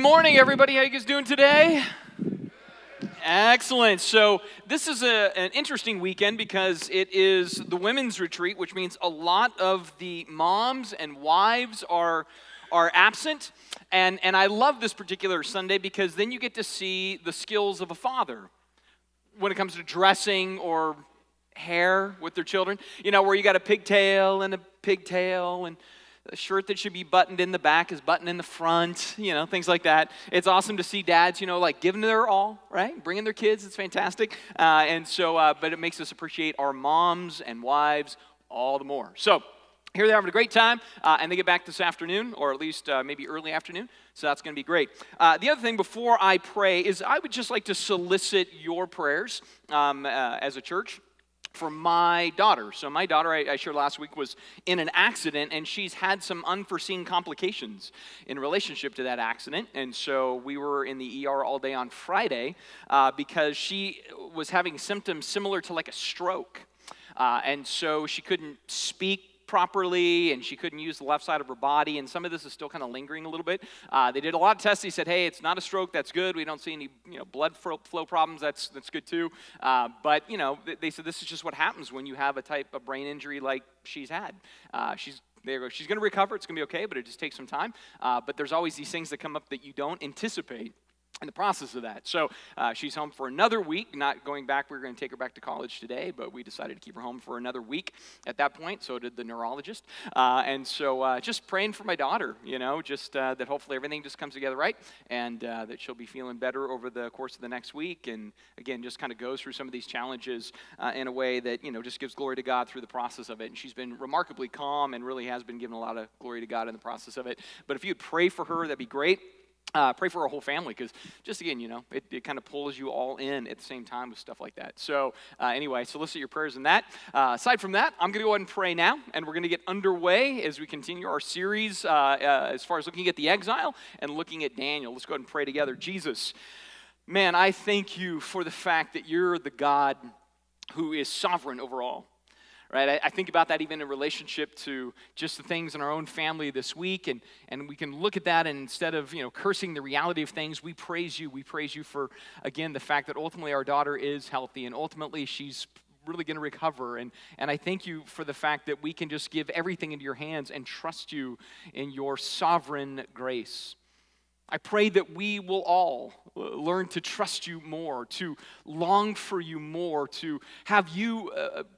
morning, everybody. How you guys doing today? Excellent. So this is an interesting weekend because it is the women's retreat, which means a lot of the moms and wives are absent. And I love this particular Sunday because then you get to see the skills of a father when it comes to dressing or hair with their children. You know, where you got a pigtail and a shirt that should be buttoned in the back is buttoned in the front, you know, things like that. It's awesome to see dads, you know, like giving their all, right? Bringing their kids, it's fantastic. But it makes us appreciate our moms and wives all the more. So here they're having a great time, and they get back this afternoon, or at least maybe early afternoon, so that's going to be great. The other thing before I pray is I would just like to solicit your prayers as a church for my daughter. So my daughter, I shared last week, was in an accident, and she's had some unforeseen complications in relationship to that accident. And so we were in the ER all day on Friday because she was having symptoms similar to like a stroke. And so she couldn't speak properly, and she couldn't use the left side of her body, and some of this is still kind of lingering a little bit. They did a lot of tests. They said, hey, it's not a stroke, that's good. We don't see any blood flow problems, that's good too. But they said this is just what happens when you have a type of brain injury like she's had. She's going to recover, it's going to be okay, but it just takes some time. But there's always these things that come up that you don't anticipate in the process of that. So she's home for another week, not going back. We were going to take her back to college today, but we decided to keep her home for another week at that point. So did the neurologist. And so just praying for my daughter, just that hopefully everything just comes together right, and that she'll be feeling better over the course of the next week. And again, just kind of goes through some of these challenges in a way that, just gives glory to God through the process of it. And she's been remarkably calm and really has been giving a lot of glory to God in the process of it. But if you'd pray for her, that'd be great. Pray for our whole family, because just again, it kind of pulls you all in at the same time with stuff like that. So anyway, solicit your prayers in that. Aside from that, I'm going to go ahead and pray now, and we're going to get underway as we continue our series as far as looking at the Exile and looking at Daniel. Let's go ahead and pray together. Jesus, man, I thank you for the fact that you're the God who is sovereign over all. Right, I think about that even in relationship to just the things in our own family this week, and we can look at that, and instead of cursing the reality of things, we praise you. We praise you for, again, the fact that ultimately our daughter is healthy, and ultimately she's really going to recover, and I thank you for the fact that we can just give everything into your hands and trust you in your sovereign grace. I pray that we will all learn to trust you more, to long for you more, to have you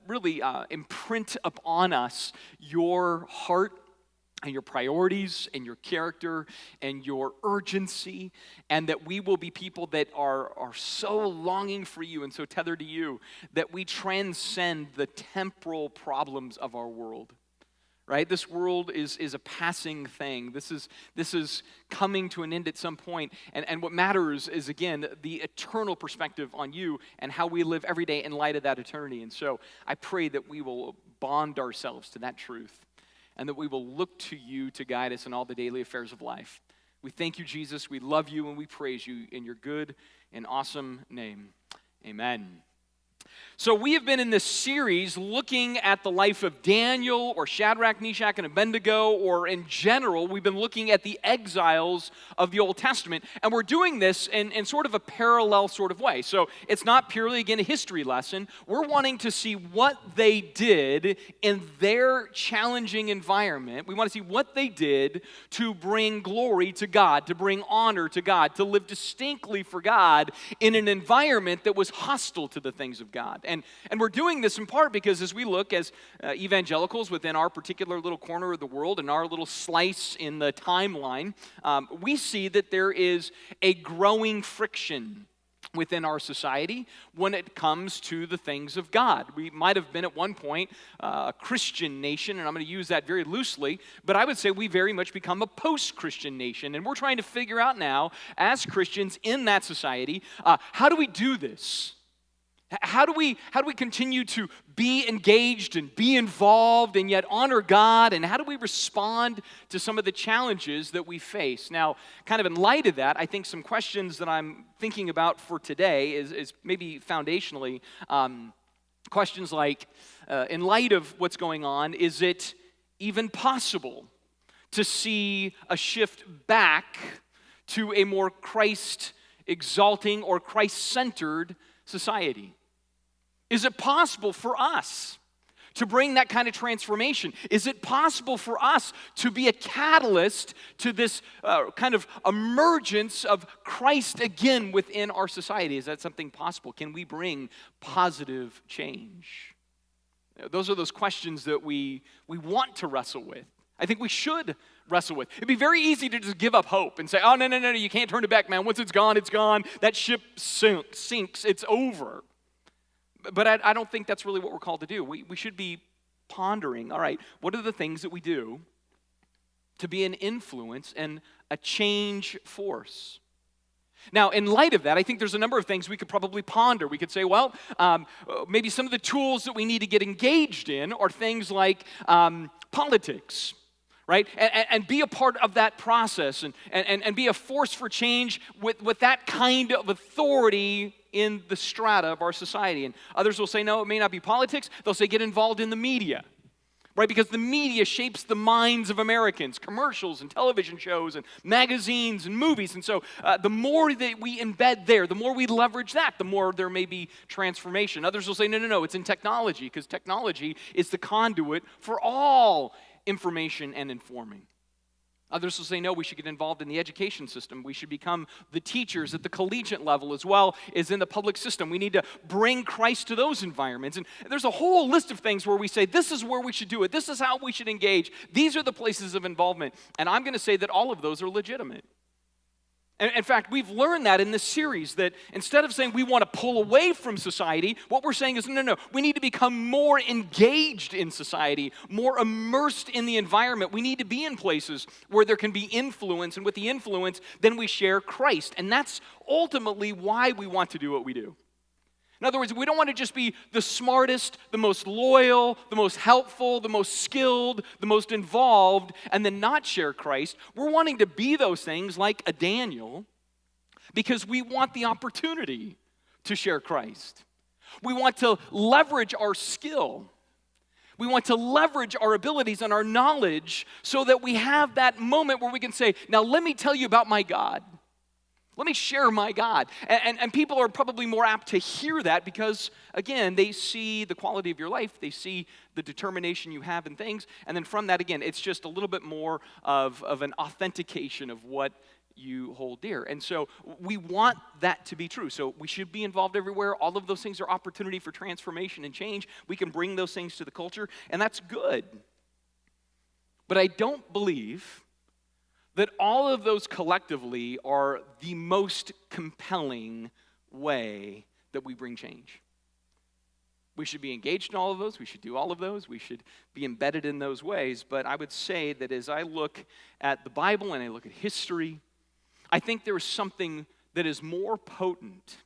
really imprint upon us your heart and your priorities and your character and your urgency, and that we will be people that are so longing for you and so tethered to you that we transcend the temporal problems of our world. Right? This world is a passing thing. This is coming to an end at some point. And what matters is, again, the eternal perspective on you and how we live every day in light of that eternity. And so I pray that we will bond ourselves to that truth, and that we will look to you to guide us in all the daily affairs of life. We thank you, Jesus. We love you, and we praise you in your good and awesome name. Amen. So we have been in this series looking at the life of Daniel, or Shadrach, Meshach, and Abednego, or in general, we've been looking at the exiles of the Old Testament, and we're doing this in sort of a parallel sort of way. So it's not purely, again, a history lesson. We're wanting to see what they did in their challenging environment. We want to see what they did to bring glory to God, to bring honor to God, to live distinctly for God in an environment that was hostile to the things of God. And we're doing this in part because as we look as evangelicals within our particular little corner of the world and our little slice in the timeline, we see that there is a growing friction within our society when it comes to the things of God. We might have been at one point a Christian nation, and I'm going to use that very loosely, but I would say we very much become a post-Christian nation, and we're trying to figure out now, as Christians in that society, how do we do this? How do we continue to be engaged and be involved and yet honor God? And how do we respond to some of the challenges that we face? Now, kind of in light of that, I think some questions that I'm thinking about for today is maybe foundationally questions like, in light of what's going on, is it even possible to see a shift back to a more Christ-exalting or Christ-centered society? Is it possible for us to bring that kind of transformation? Is it possible for us to be a catalyst to this kind of emergence of Christ again within our society? Is that something possible? Can we bring positive change? Those are those questions that we want to wrestle with. I think we should wrestle with. It'd be very easy to just give up hope and say, oh, no, you can't turn it back, man. Once it's gone, it's gone. That ship sinks, it's over. But I don't think that's really what we're called to do. We should be pondering, all right, what are the things that we do to be an influence and a change force? Now, in light of that, I think there's a number of things we could probably ponder. We could say, well, maybe some of the tools that we need to get engaged in are things like politics, right? And be a part of that process and be a force for change with that kind of authority in the strata of our society. And others will say, no, it may not be politics. They'll say, get involved in the media, right? Because the media shapes the minds of Americans, commercials and television shows and magazines and movies. And so the more that we embed there, the more we leverage that, the more there may be transformation. Others will say, no, it's in technology, because technology is the conduit for all information and informing. Others will say, no, we should get involved in the education system. We should become the teachers at the collegiate level as well as in the public system. We need to bring Christ to those environments. And there's a whole list of things where we say, this is where we should do it. This is how we should engage. These are the places of involvement. And I'm going to say that all of those are legitimate. And in fact, we've learned that in this series, that instead of saying we want to pull away from society, what we're saying is, no, we need to become more engaged in society, more immersed in the environment. We need to be in places where there can be influence, and with the influence, then we share Christ. And that's ultimately why we want to do what we do. In other words, we don't want to just be the smartest, the most loyal, the most helpful, the most skilled, the most involved, and then not share Christ. We're wanting to be those things like a Daniel because we want the opportunity to share Christ. We want to leverage our skill. We want to leverage our abilities and our knowledge so that we have that moment where we can say, now let me tell you about my God. Let me share my God. And people are probably more apt to hear that because, again, they see the quality of your life. They see the determination you have in things. And then from that, again, it's just a little bit more of an authentication of what you hold dear. And so we want that to be true. So we should be involved everywhere. All of those things are opportunity for transformation and change. We can bring those things to the culture, and that's good. But I don't believe that all of those collectively are the most compelling way that we bring change. We should be engaged in all of those. We should do all of those. We should be embedded in those ways. But I would say that as I look at the Bible and I look at history, I think there is something that is more potent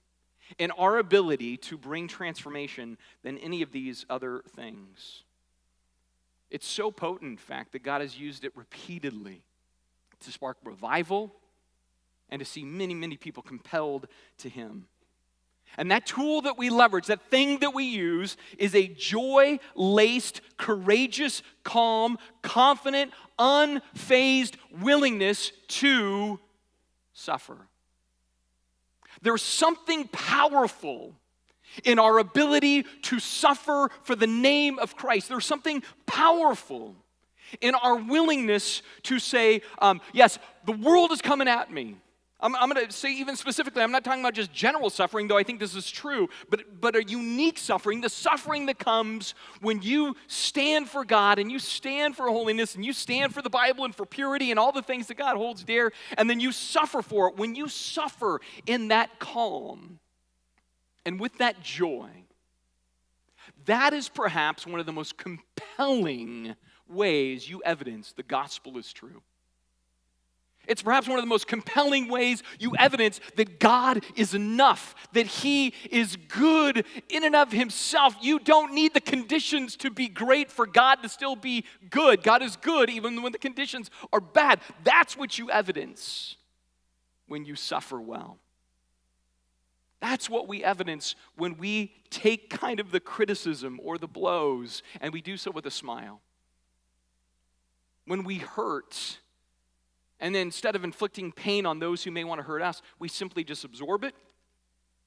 in our ability to bring transformation than any of these other things. It's so potent, in fact, that God has used it repeatedly to spark revival and to see many, many people compelled to Him. And that tool that we leverage, that thing that we use, is a joy-laced, courageous, calm, confident, unfazed willingness to suffer. There's something powerful in our ability to suffer for the name of Christ. There's something powerful in our willingness to say, yes, the world is coming at me. I'm going to say even specifically, I'm not talking about just general suffering, though I think this is true, but a unique suffering, the suffering that comes when you stand for God and you stand for holiness and you stand for the Bible and for purity and all the things that God holds dear, and then you suffer for it. When you suffer in that calm and with that joy, that is perhaps one of the most compelling ways you evidence the gospel is true. It's perhaps one of the most compelling ways you evidence that God is enough, that He is good in and of Himself. You don't need the conditions to be great for God to still be good. God is good even when the conditions are bad. That's what you evidence when you suffer well. That's what we evidence when we take kind of the criticism or the blows and we do so with a smile. When we hurt And then instead of inflicting pain on those who may want to hurt us, we simply just absorb it,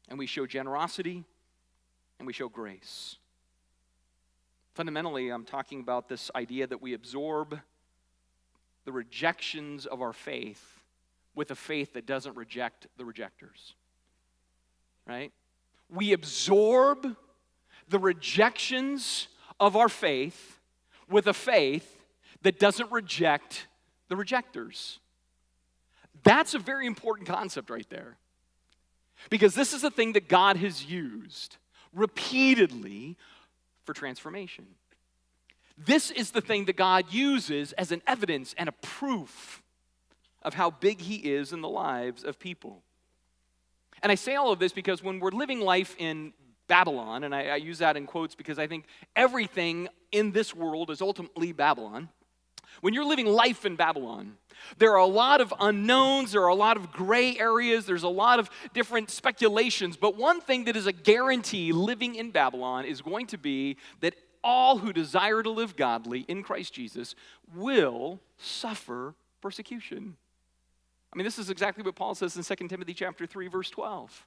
and we show generosity, and we show grace. Fundamentally, I'm talking about this idea that we absorb the rejections of our faith with a faith that doesn't reject the rejectors. Right? We absorb the rejections of our faith with a faith that doesn't reject the rejectors. That's a very important concept right there. Because this is a thing that God has used repeatedly for transformation. This is the thing that God uses as an evidence and a proof of how big he is in the lives of people. And I say all of this because when we're living life in Babylon, and I use that in quotes because I think everything in this world is ultimately Babylon. When you're living life in Babylon, there are a lot of unknowns, there are a lot of gray areas, there's a lot of different speculations, but one thing that is a guarantee living in Babylon is going to be that all who desire to live godly in Christ Jesus will suffer persecution. I mean, this is exactly what Paul says in 2 Timothy chapter 3, verse 12,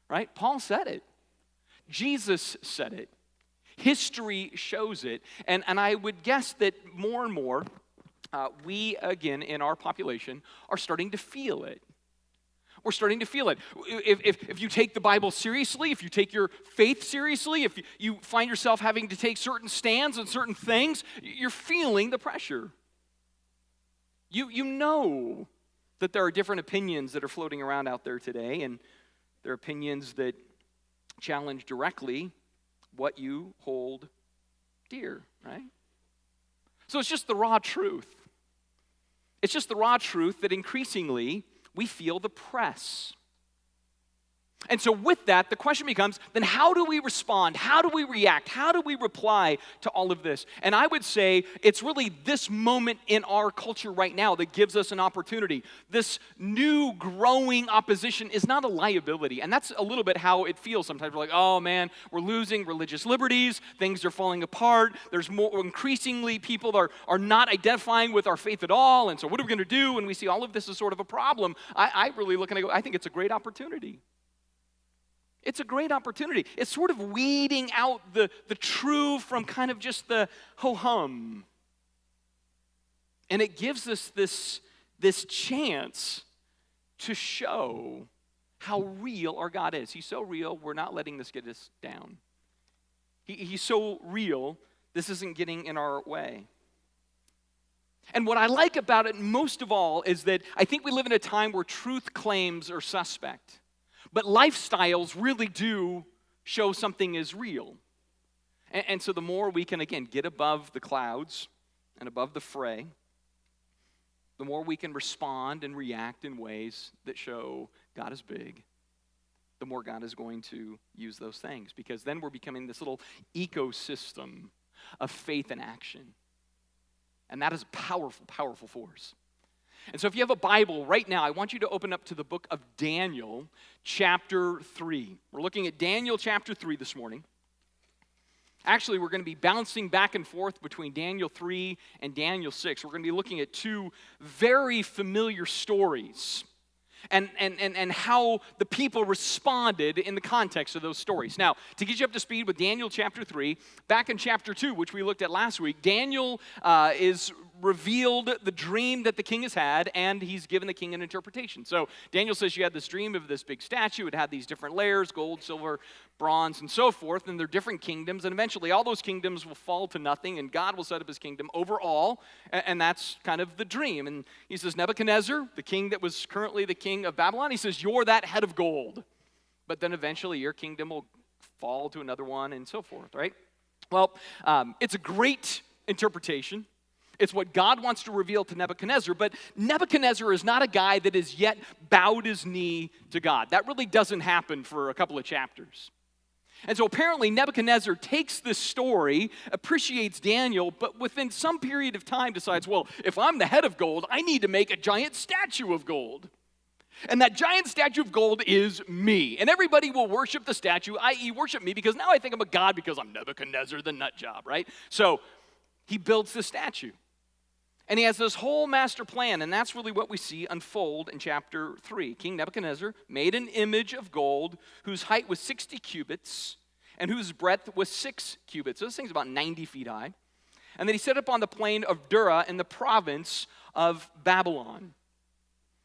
right? Paul said it. Jesus said it. History shows it. And I would guess that more and more, we, again, in our population, are starting to feel it. We're starting to feel it. If you take the Bible seriously, if you take your faith seriously, if you find yourself having to take certain stands on certain things, you're feeling the pressure. You know that there are different opinions that are floating around out there today, and there are opinions that challenge directly what you hold dear, right? So it's just the raw truth. It's just the raw truth that increasingly we feel the press. And so with that, the question becomes, then how do we respond? How do we react? How do we reply to all of this? And I would say it's really this moment in our culture right now that gives us an opportunity. This new growing opposition is not a liability. And that's a little bit how it feels sometimes. We're like, oh man, we're losing religious liberties. Things are falling apart. There's more, increasingly people are not identifying with our faith at all. And so what are we going to do when we see all of this as sort of a problem? I really look and I go, I think it's a great opportunity. It's a great opportunity. It's sort of weeding out the true from kind of just the ho-hum. And it gives us this chance to show how real our God is. He's so real, we're not letting this get us down. He's so real, this isn't getting in our way. And what I like about it most of all is that I think we live in a time where truth claims are suspect. But lifestyles really do show something is real. And so the more we can, again, get above the clouds and above the fray, the more we can respond and react in ways that show God is big, the more God is going to use those things. Because then we're becoming this little ecosystem of faith and action. And that is a powerful, powerful force. And so if you have a Bible right now, I want you to open up to the book of Daniel, chapter 3. We're looking at Daniel chapter 3 this morning. Actually, we're going to be bouncing back and forth between Daniel 3 and Daniel 6. We're going to be looking at two very familiar stories and how the people responded in the context of those stories. Now, to get you up to speed with Daniel chapter 3, back in chapter 2, which we looked at last week, Daniel is revealed the dream that the king has had, and he's given the king an interpretation. So Daniel says you had this dream of this big statue. It had these different layers, gold, silver, bronze, and so forth, and they're different kingdoms, and eventually all those kingdoms will fall to nothing, and God will set up his kingdom over all, and that's kind of the dream. And he says, Nebuchadnezzar, the king that was currently the king of Babylon, he says, you're that head of gold, but then eventually your kingdom will fall to another one, and so forth, right? Well, it's a great interpretation. It's what God wants to reveal to Nebuchadnezzar, but Nebuchadnezzar is not a guy that has yet bowed his knee to God. That really doesn't happen for a couple of chapters. And so apparently Nebuchadnezzar takes this story, appreciates Daniel, but within some period of time decides, well, if I'm the head of gold, I need to make a giant statue of gold. And that giant statue of gold is me. And everybody will worship the statue, i.e. worship me, because now I think I'm a god because I'm Nebuchadnezzar the nut job, right? So he builds the statue. And he has this whole master plan, and that's really what we see unfold in chapter 3. King Nebuchadnezzar made an image of gold whose height was 60 cubits and whose breadth was 6 cubits. So this thing's about 90 feet high. And then he set up on the plain of Dura in the province of Babylon.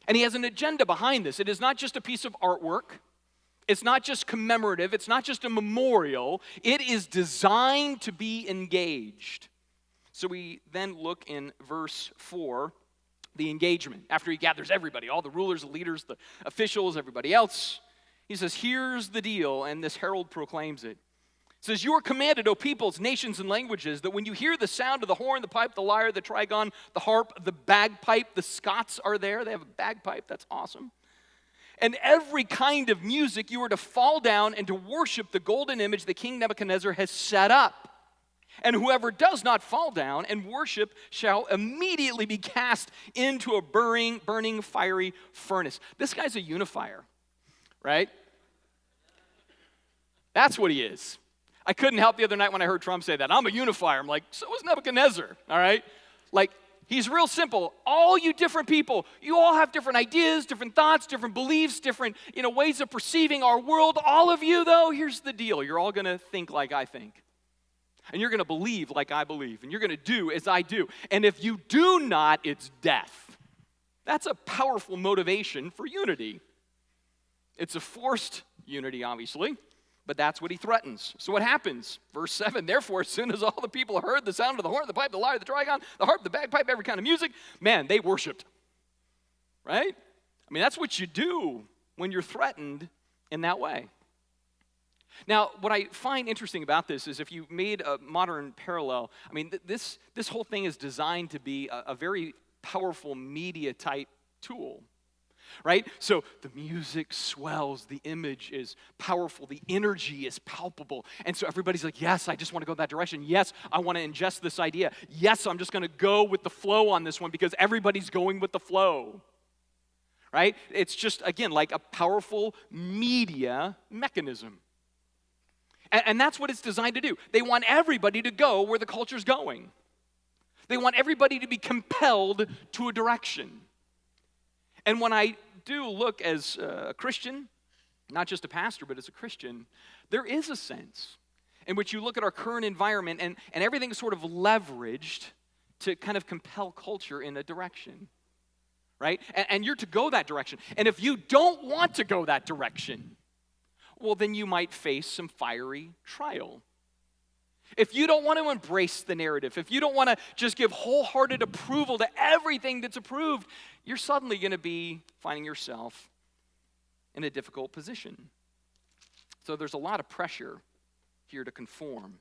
And he has an agenda behind this. It is not just a piece of artwork. It's not just commemorative. It's not just a memorial. It is designed to be engaged. So we then look in verse 4, the engagement. After he gathers everybody, all the rulers, the leaders, the officials, everybody else, he says, here's the deal, and this herald proclaims it. It says, you are commanded, O peoples, nations, and languages, that when you hear the sound of the horn, the pipe, the lyre, the trigon, the harp, the bagpipe, the Scots are there. They have a bagpipe. That's awesome. And every kind of music, you are to fall down and to worship the golden image that King Nebuchadnezzar has set up. And whoever does not fall down and worship shall immediately be cast into a burning fiery furnace. This guy's a unifier, right? That's what he is. I couldn't help the other night when I heard Trump say that. I'm a unifier. I'm like, so is Nebuchadnezzar, all right? Like, he's real simple. All you different people, you all have different ideas, different thoughts, different beliefs, different ways of perceiving our world. All of you, though, here's the deal. You're all going to think like I think. And you're going to believe like I believe. And you're going to do as I do. And if you do not, it's death. That's a powerful motivation for unity. It's a forced unity, obviously. But that's what he threatens. So what happens? Verse 7, therefore, as soon as all the people heard the sound of the horn, the pipe, the lyre, the trigon, the harp, the bagpipe, every kind of music, man, they worshiped. Right? I mean, that's what you do when you're threatened in that way. Now, what I find interesting about this is if you made a modern parallel, I mean, this whole thing is designed to be a very powerful media type tool. Right? So the music swells, the image is powerful, the energy is palpable. And so everybody's like, yes, I just want to go that direction. Yes, I want to ingest this idea. Yes, I'm just going to go with the flow on this one because everybody's going with the flow. Right? It's just, again, like a powerful media mechanism. And that's what it's designed to do. They want everybody to go where the culture's going. They want everybody to be compelled to a direction. And when I do look as a Christian, not just a pastor, but as a Christian, there is a sense in which you look at our current environment and everything is sort of leveraged to kind of compel culture in a direction, right? And you're to go that direction. And if you don't want to go that direction, well, then you might face some fiery trial. If you don't want to embrace the narrative, if you don't want to just give wholehearted approval to everything that's approved, you're suddenly going to be finding yourself in a difficult position. So there's a lot of pressure here to conform.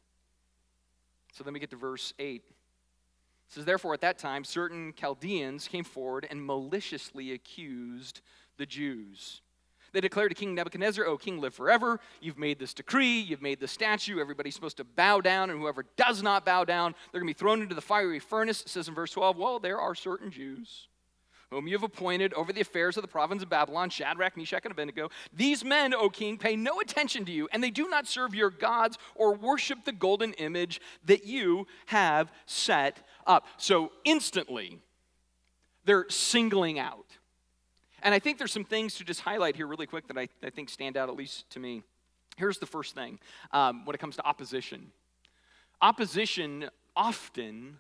So then we get to verse 8. It says, therefore at that time certain Chaldeans came forward and maliciously accused the Jews. They declared to King Nebuchadnezzar, O king, live forever. You've made this decree. You've made this statue. Everybody's supposed to bow down, and whoever does not bow down, they're going to be thrown into the fiery furnace. It says in verse 12, well, there are certain Jews whom you have appointed over the affairs of the province of Babylon, Shadrach, Meshach, and Abednego. These men, O king, pay no attention to you, and they do not serve your gods or worship the golden image that you have set up. So instantly, they're singling out. And I think there's some things to just highlight here really quick that I think stand out, at least to me. Here's the first thing when it comes to opposition. Opposition often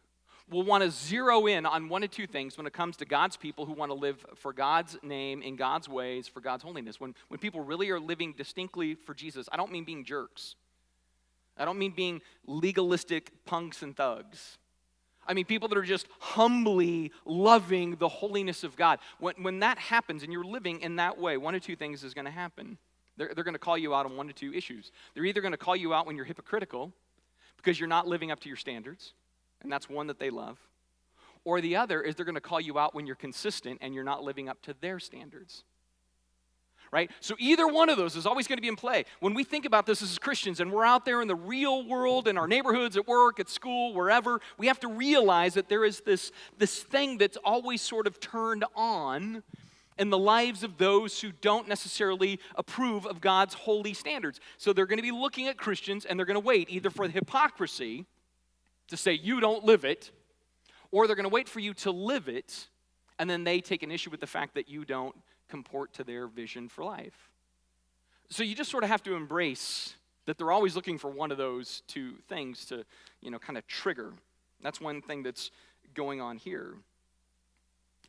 will want to zero in on one of two things when it comes to God's people who want to live for God's name, in God's ways, for God's holiness. When people really are living distinctly for Jesus, I don't mean being jerks. I don't mean being legalistic punks and thugs. I mean, people that are just humbly loving the holiness of God. When that happens and you're living in that way, one of two things is going to happen. They're going to call you out on one of two issues. They're either going to call you out when you're hypocritical because you're not living up to your standards, and that's one that they love. Or the other is they're going to call you out when you're consistent and you're not living up to their standards. Right? So either one of those is always going to be in play. When we think about this as Christians and we're out there in the real world, in our neighborhoods, at work, at school, wherever, we have to realize that there is this thing that's always sort of turned on in the lives of those who don't necessarily approve of God's holy standards. So they're going to be looking at Christians and they're going to wait either for the hypocrisy to say, you don't live it, or they're going to wait for you to live it, and then they take an issue with the fact that you don't comport to their vision for life. So you just sort of have to embrace that they're always looking for one of those two things to, kind of trigger. That's one thing that's going on here.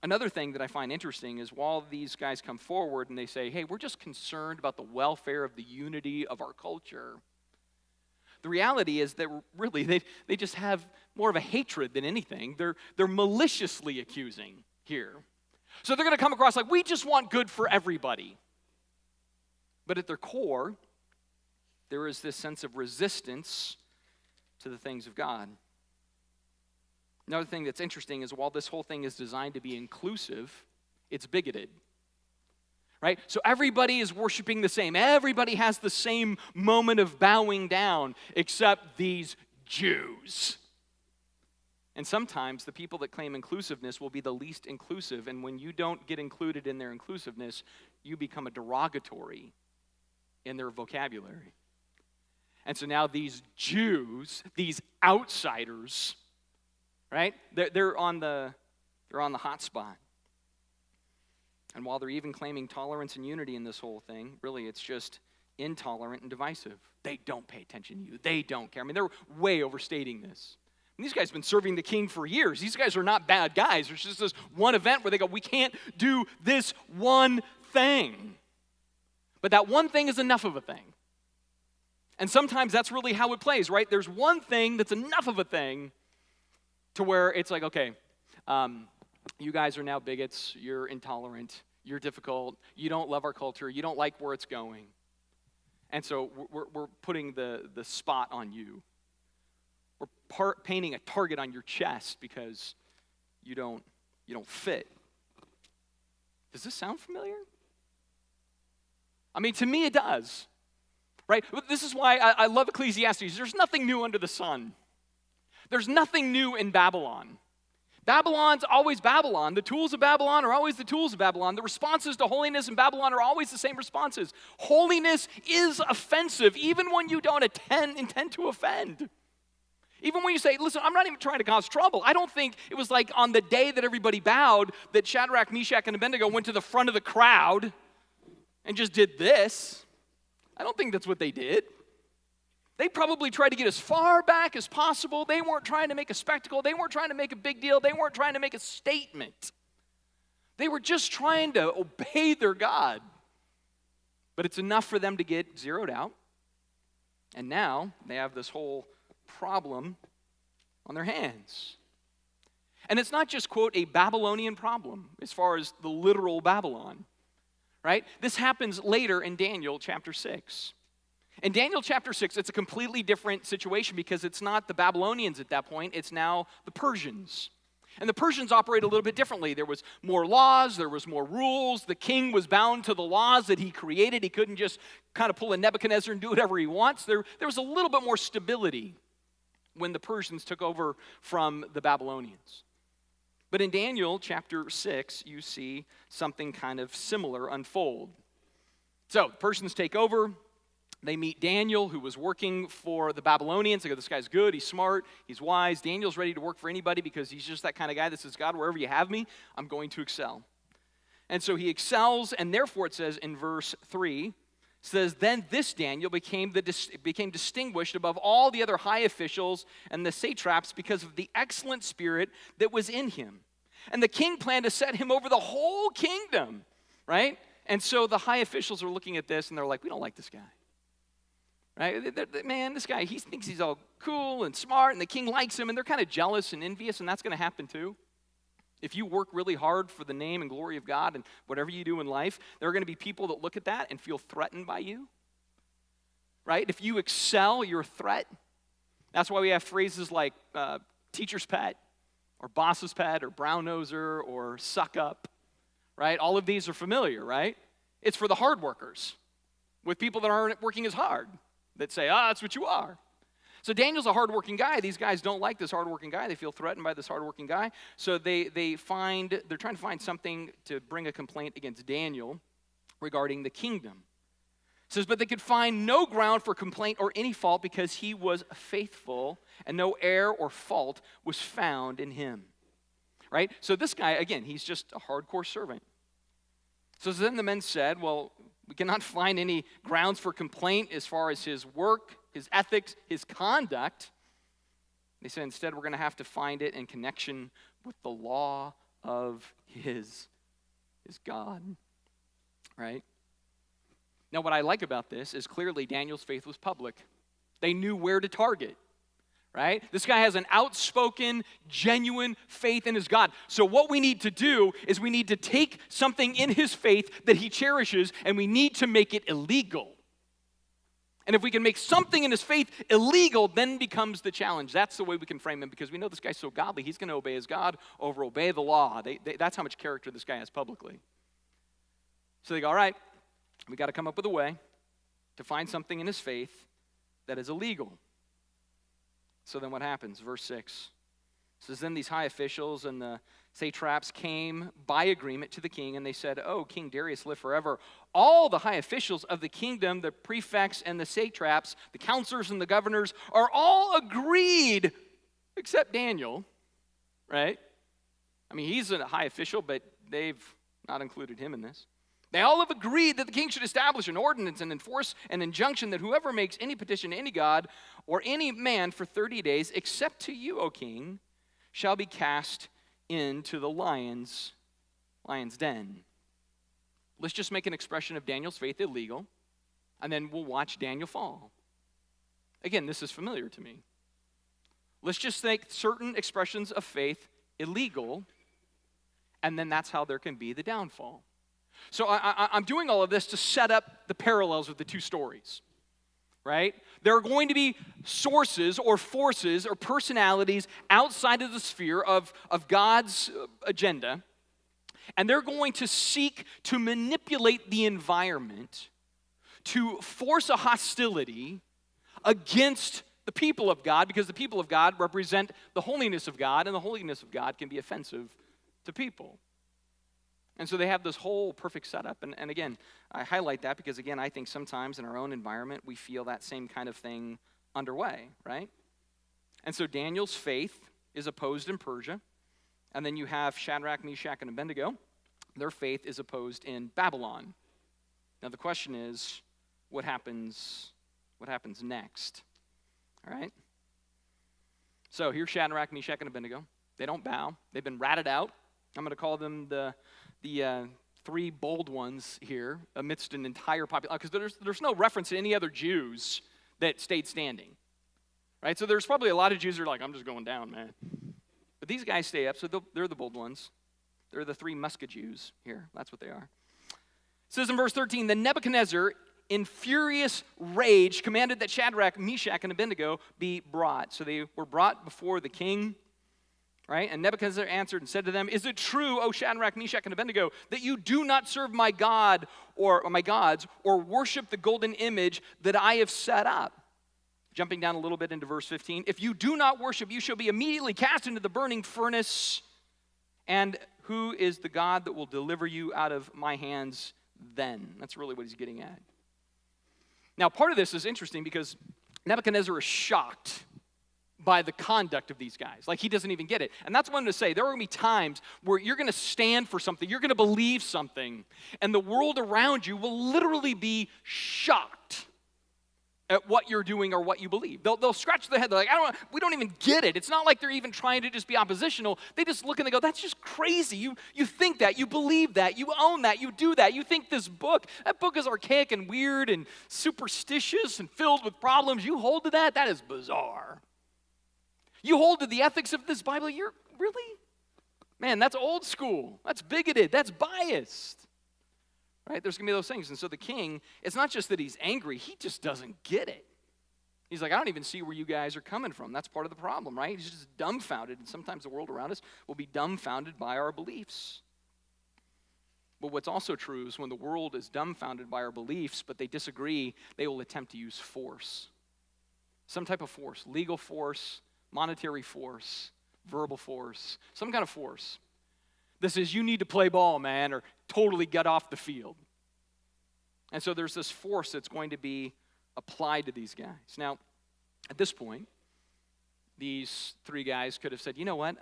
Another thing that I find interesting is while these guys come forward and they say, hey, we're just concerned about the welfare of the unity of our culture, the reality is that really they just have more of a hatred than anything. They're maliciously accusing here. So they're going to come across like, we just want good for everybody. But at their core, there is this sense of resistance to the things of God. Another thing that's interesting is while this whole thing is designed to be inclusive, it's bigoted. Right? So everybody is worshiping the same. Everybody has the same moment of bowing down except these Jews. And sometimes the people that claim inclusiveness will be the least inclusive, and when you don't get included in their inclusiveness, you become a derogatory in their vocabulary. And so now these Jews, these outsiders, right? They're on the hot spot. And while they're even claiming tolerance and unity in this whole thing, really it's just intolerant and divisive. They don't pay attention to you. They don't care. I mean, they're way overstating this. And these guys have been serving the king for years. These guys are not bad guys. There's just this one event where they go, we can't do this one thing. But that one thing is enough of a thing. And sometimes that's really how it plays, right? There's one thing that's enough of a thing to where it's like, okay, you guys are now bigots, you're intolerant, you're difficult, you don't love our culture, you don't like where it's going. And so we're putting the spot on you. We're painting a target on your chest because you don't fit. Does this sound familiar? I mean, to me it does, right? This is why I love Ecclesiastes. There's nothing new under the sun. There's nothing new in Babylon. Babylon's always Babylon. The tools of Babylon are always the tools of Babylon. The responses to holiness in Babylon are always the same responses. Holiness is offensive, even when you don't intend to offend. Even when you say, listen, I'm not even trying to cause trouble. I don't think it was like on the day that everybody bowed that Shadrach, Meshach, and Abednego went to the front of the crowd and just did this. I don't think that's what they did. They probably tried to get as far back as possible. They weren't trying to make a spectacle. They weren't trying to make a big deal. They weren't trying to make a statement. They were just trying to obey their God. But it's enough for them to get zeroed out. And now they have this whole problem on their hands. And it's not just, quote, a Babylonian problem as far as the literal Babylon, right? This happens later in Daniel chapter 6. In Daniel chapter 6, it's a completely different situation because it's not the Babylonians at that point, it's now the Persians. And the Persians operate a little bit differently. There was more laws, there was more rules. The king was bound to the laws that he created. He couldn't just kind of pull a Nebuchadnezzar and do whatever he wants. There was a little bit more stability when the Persians took over from the Babylonians. But in Daniel chapter 6, you see something kind of similar unfold. So, the Persians take over. They meet Daniel, who was working for the Babylonians. They go, this guy's good, he's smart, he's wise. Daniel's ready to work for anybody because he's just that kind of guy that says, God, wherever you have me, I'm going to excel. And so he excels, and therefore it says in verse 3, says, then this Daniel became distinguished above all the other high officials and the satraps because of the excellent spirit that was in him. And the king planned to set him over the whole kingdom, right? And so the high officials are looking at this, and they're like, we don't like this guy. Right? Man, this guy, he thinks he's all cool and smart, and the king likes him, and they're kind of jealous and envious, and that's going to happen too. If you work really hard for the name and glory of God and whatever you do in life, there are going to be people that look at that and feel threatened by you. Right? If you excel, you're a threat. That's why we have phrases like teacher's pet, or boss's pet, or brown noser, or suck up. Right? All of these are familiar, right? It's for the hard workers, with people that aren't working as hard. That say, that's what you are. So Daniel's a hardworking guy. These guys don't like this hardworking guy. They feel threatened by this hardworking guy. So they're trying to find something to bring a complaint against Daniel regarding the kingdom. It says, but they could find no ground for complaint or any fault because he was faithful and no error or fault was found in him. right? So this guy, again, he's just a hardcore servant. So then the men said, well, we cannot find any grounds for complaint as far as his work, his ethics, his conduct. They said instead we're going to have to find it in connection with the law of his God, right? Now what I like about this is clearly Daniel's faith was public. They knew where to target, right? This guy has an outspoken, genuine faith in his God. So what we need to do is we need to take something in his faith that he cherishes and we need to make it illegal. And if we can make something in his faith illegal, then becomes the challenge. That's the way we can frame him because we know this guy's so godly. He's going to obey his God over obey the law. That's how much character this guy has publicly. So they go, all right, we got to come up with a way to find something in his faith that is illegal. So then what happens? Verse 6 says, then these high officials and the satraps came by agreement to the king, and they said, oh, King Darius, live forever. All the high officials of the kingdom, the prefects and the satraps, the counselors and the governors, are all agreed, except Daniel, right? I mean, he's a high official, but they've not included him in this. They all have agreed that the king should establish an ordinance and enforce an injunction that whoever makes any petition to any god or any man for 30 days, except to you, O king, shall be cast into the lion's den. Let's just make an expression of Daniel's faith illegal, and then we'll watch Daniel fall. Again, this is familiar to me. Let's just make certain expressions of faith illegal, and then that's how there can be the downfall. So I'm doing all of this to set up the parallels with the two stories, right? There are going to be sources or forces or personalities outside of the sphere of God's agenda, and they're going to seek to manipulate the environment to force a hostility against the people of God, because the people of God represent the holiness of God, and the holiness of God can be offensive to people. And so they have this whole perfect setup. And again, I highlight that because, again, I think sometimes in our own environment, we feel that same kind of thing underway, right? And so Daniel's faith is opposed in Persia. And then you have Shadrach, Meshach, and Abednego. Their faith is opposed in Babylon. Now the question is, what happens next? All right? So here's Shadrach, Meshach, and Abednego. They don't bow. They've been ratted out. I'm going to call them the three bold ones here amidst an entire population, because there's no reference to any other Jews that stayed standing, right? So there's probably a lot of Jews who are like, I'm just going down, man. But these guys stay up, so they're the bold ones. They're the three Musca Jews here. That's what they are. It says in verse 13, then Nebuchadnezzar, in furious rage, commanded that Shadrach, Meshach, and Abednego be brought. So they were brought before the king. Right? And Nebuchadnezzar answered and said to them, is it true, O Shadrach, Meshach, and Abednego, that you do not serve my God or my gods or worship the golden image that I have set up? Jumping down a little bit into verse 15. If you do not worship, you shall be immediately cast into the burning furnace. And who is the God that will deliver you out of my hands then? That's really what he's getting at. Now, part of this is interesting because Nebuchadnezzar is shocked by the conduct of these guys. Like, he doesn't even get it. And that's what I'm going to say. There are going to be times where you're going to stand for something, you're going to believe something, and the world around you will literally be shocked at what you're doing or what you believe. They'll scratch their head. They're like, we don't even get it. It's not like they're even trying to just be oppositional. They just look and they go, that's just crazy. You think that, you believe that, you own that, you do that. You think that book is archaic and weird and superstitious and filled with problems. You hold to that? That is bizarre. You hold to the ethics of this Bible, you're really? Man, that's old school. That's bigoted. That's biased. Right? There's going to be those things. And so the king, it's not just that he's angry. He just doesn't get it. He's like, I don't even see where you guys are coming from. That's part of the problem, right? He's just dumbfounded. And sometimes the world around us will be dumbfounded by our beliefs. But what's also true is when the world is dumbfounded by our beliefs, but they disagree, they will attempt to use force. Some type of force, legal force, monetary force, verbal force, some kind of force. This is, you need to play ball, man, or totally get off the field. And so there's this force that's going to be applied to these guys. Now, at this point, these three guys could have said, you know what,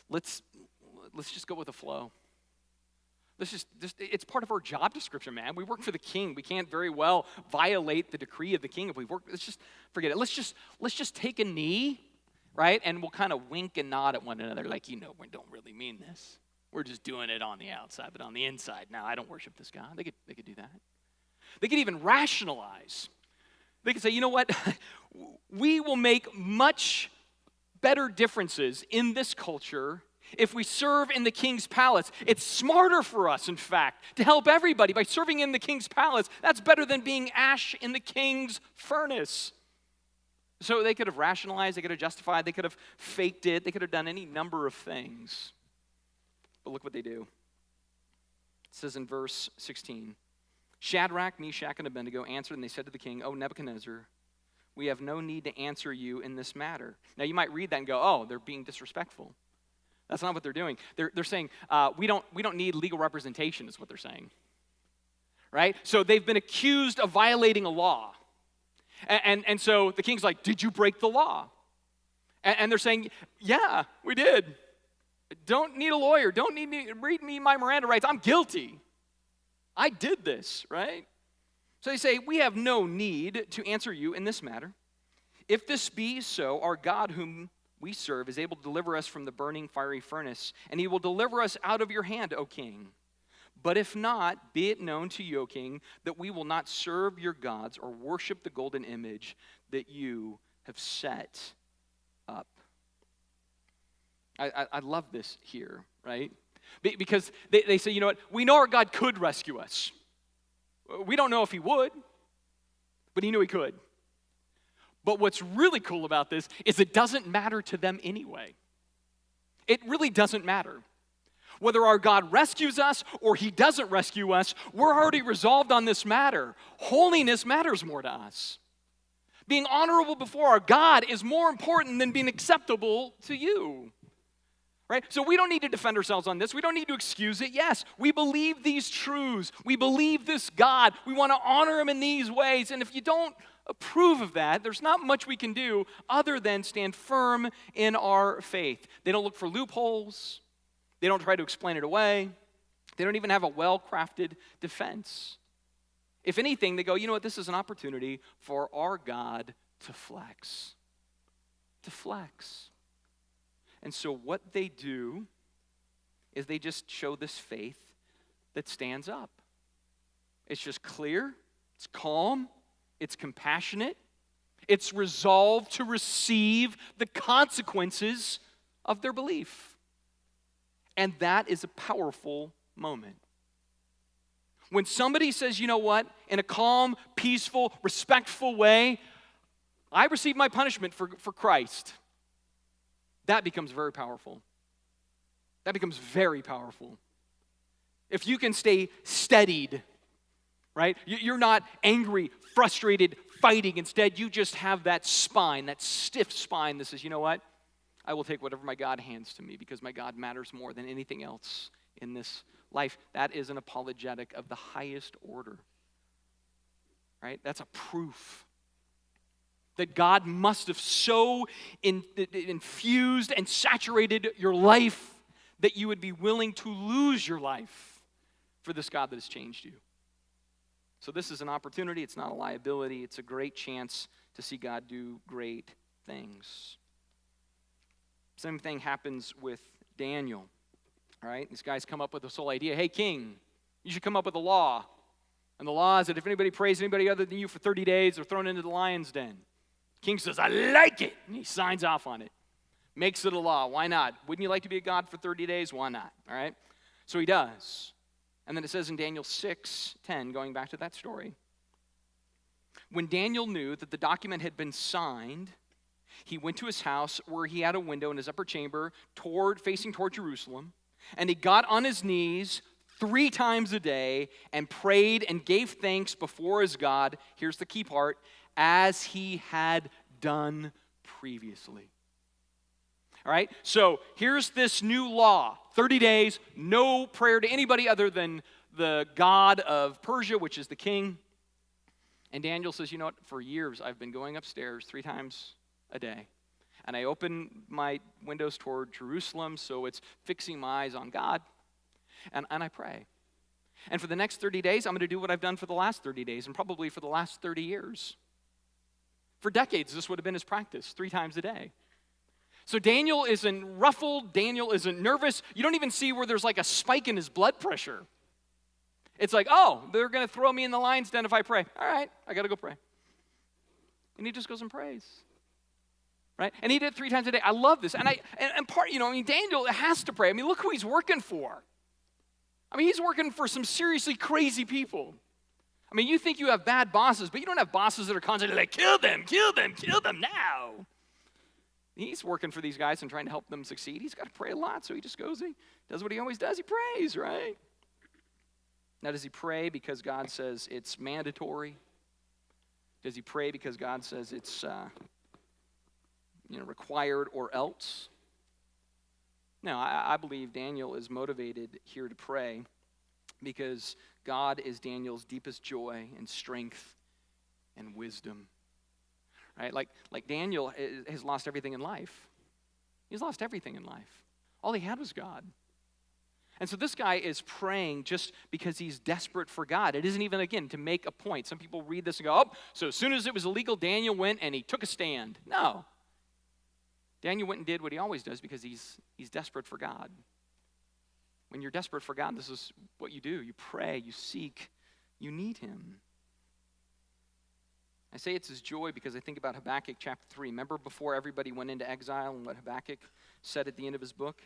let's let's just go with the flow. It's part of our job description, man. We work for the king. We can't very well violate the decree of the king if we work. Let's just forget it. Let's just take a knee, right? And we'll kind of wink and nod at one another like, we don't really mean this. We're just doing it on the outside, but on the inside, no, I don't worship this God. They could do that. They could even rationalize. They could say, you know what? We will make much better differences in this culture if we serve in the king's palace. It's smarter for us, in fact, to help everybody by serving in the king's palace. That's better than being ash in the king's furnace. So they could have rationalized, they could have justified, they could have faked it, they could have done any number of things. But look what they do. It says in verse 16, Shadrach, Meshach, and Abednego answered, and they said to the king, "O Nebuchadnezzar, we have no need to answer you in this matter." Now you might read that and go, oh, they're being disrespectful. That's not what they're doing. They're saying, we don't need legal representation is what they're saying. Right? So they've been accused of violating a law. And so the king's like, did you break the law? And they're saying, yeah, we did. Don't need a lawyer. Don't need me. Read me my Miranda rights. I'm guilty. I did this, right? So they say, we have no need to answer you in this matter. If this be so, our God whom we serve is able to deliver us from the burning fiery furnace, and he will deliver us out of your hand, O king. But if not, be it known to you, O king, that we will not serve your gods or worship the golden image that you have set up. I love this here, right? Because they say, you know what? We know our God could rescue us. We don't know if he would, but he knew he could. But what's really cool about this is it doesn't matter to them anyway. It really doesn't matter. Whether our God rescues us or he doesn't rescue us, we're already resolved on this matter. Holiness matters more to us. Being honorable before our God is more important than being acceptable to you. Right? So we don't need to defend ourselves on this. We don't need to excuse it. Yes, we believe these truths. We believe this God. We want to honor him in these ways. And if you don't approve of that, there's not much we can do other than stand firm in our faith. They don't look for loopholes. They don't try to explain it away. They don't even have a well-crafted defense. If anything, they go, you know what, this is an opportunity for our God to flex. To flex. And so what they do is they just show this faith that stands up. It's just clear, it's calm, it's compassionate, it's resolved to receive the consequences of their belief. And that is a powerful moment. When somebody says, you know what, in a calm, peaceful, respectful way, I received my punishment for Christ, that becomes very powerful. That becomes very powerful. If you can stay steadied, right? You're not angry, frustrated, fighting. Instead, you just have that spine, that stiff spine that says, you know what? I will take whatever my God hands to me because my God matters more than anything else in this life. That is an apologetic of the highest order, right? That's a proof that God must have so infused and saturated your life that you would be willing to lose your life for this God that has changed you. So this is an opportunity. It's not a liability. It's a great chance to see God do great things. Same thing happens with Daniel, all right? These guys come up with this whole idea, hey, king, you should come up with a law. And the law is that if anybody prays anybody other than you for 30 days, they're thrown into the lion's den. King says, I like it. And he signs off on it. Makes it a law. Why not? Wouldn't you like to be a god for 30 days? Why not? All right? So he does. And then it says in Daniel 6:10, going back to that story, when Daniel knew that the document had been signed, he went to his house where he had a window in his upper chamber facing toward Jerusalem, and he got on his knees 3 times a day and prayed and gave thanks before his God. Here's the key part, as he had done previously. All right, so here's this new law, 30 days, no prayer to anybody other than the god of Persia, which is the king. And Daniel says, you know what, for years I've been going upstairs 3 times a day, and I open my windows toward Jerusalem, so it's fixing my eyes on God, and I pray. And for the next 30 days, I'm going to do what I've done for the last 30 days, and probably for the last 30 years. For decades, this would have been his practice, 3 times a day. So Daniel isn't ruffled, Daniel isn't nervous. You don't even see where there's like a spike in his blood pressure. It's like, oh, they're going to throw me in the lion's den if I pray. All right, I got to go pray. And he just goes and prays. Right? And he did it 3 times a day. I love this. And Daniel has to pray. I mean, look who he's working for. I mean, he's working for some seriously crazy people. I mean, you think you have bad bosses, but you don't have bosses that are constantly like, kill them now. He's working for these guys and trying to help them succeed. He's got to pray a lot, so he just goes, he does what he always does. He prays, right? Now, does he pray because God says it's mandatory? Does he pray because God says it's required or else? No, I believe Daniel is motivated here to pray because God is Daniel's deepest joy and strength and wisdom. Right? Like Daniel has lost everything in life. He's lost everything in life. All he had was God. And so this guy is praying just because he's desperate for God. It isn't even, again, to make a point. Some people read this and go, oh, so as soon as it was illegal, Daniel went and he took a stand. No. Daniel went and did what he always does because he's desperate for God. When you're desperate for God, this is what you do. You pray, you seek, you need him. I say it's his joy because I think about Habakkuk chapter 3. Remember before everybody went into exile and what Habakkuk said at the end of his book?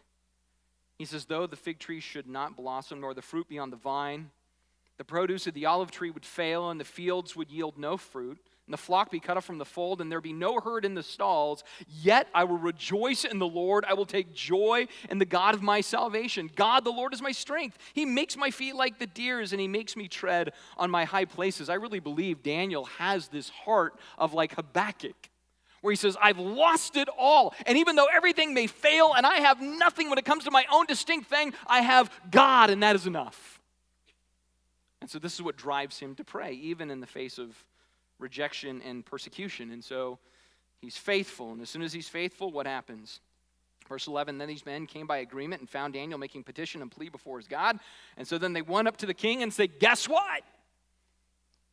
He says, though the fig tree should not blossom, nor the fruit be on the vine, the produce of the olive tree would fail, and the fields would yield no fruit, and the flock be cut off from the fold, and there be no herd in the stalls, yet I will rejoice in the Lord. I will take joy in the God of my salvation. God, the Lord, is my strength. He makes my feet like the deer's, and he makes me tread on my high places. I really believe Daniel has this heart of like Habakkuk, where he says, I've lost it all. And even though everything may fail and I have nothing when it comes to my own distinct thing, I have God, and that is enough. And so this is what drives him to pray, even in the face of rejection and persecution. And so he's faithful. And as soon as he's faithful, what happens? Verse 11, then these men came by agreement and found Daniel making petition and plea before his God. And so then they went up to the king and said, guess what?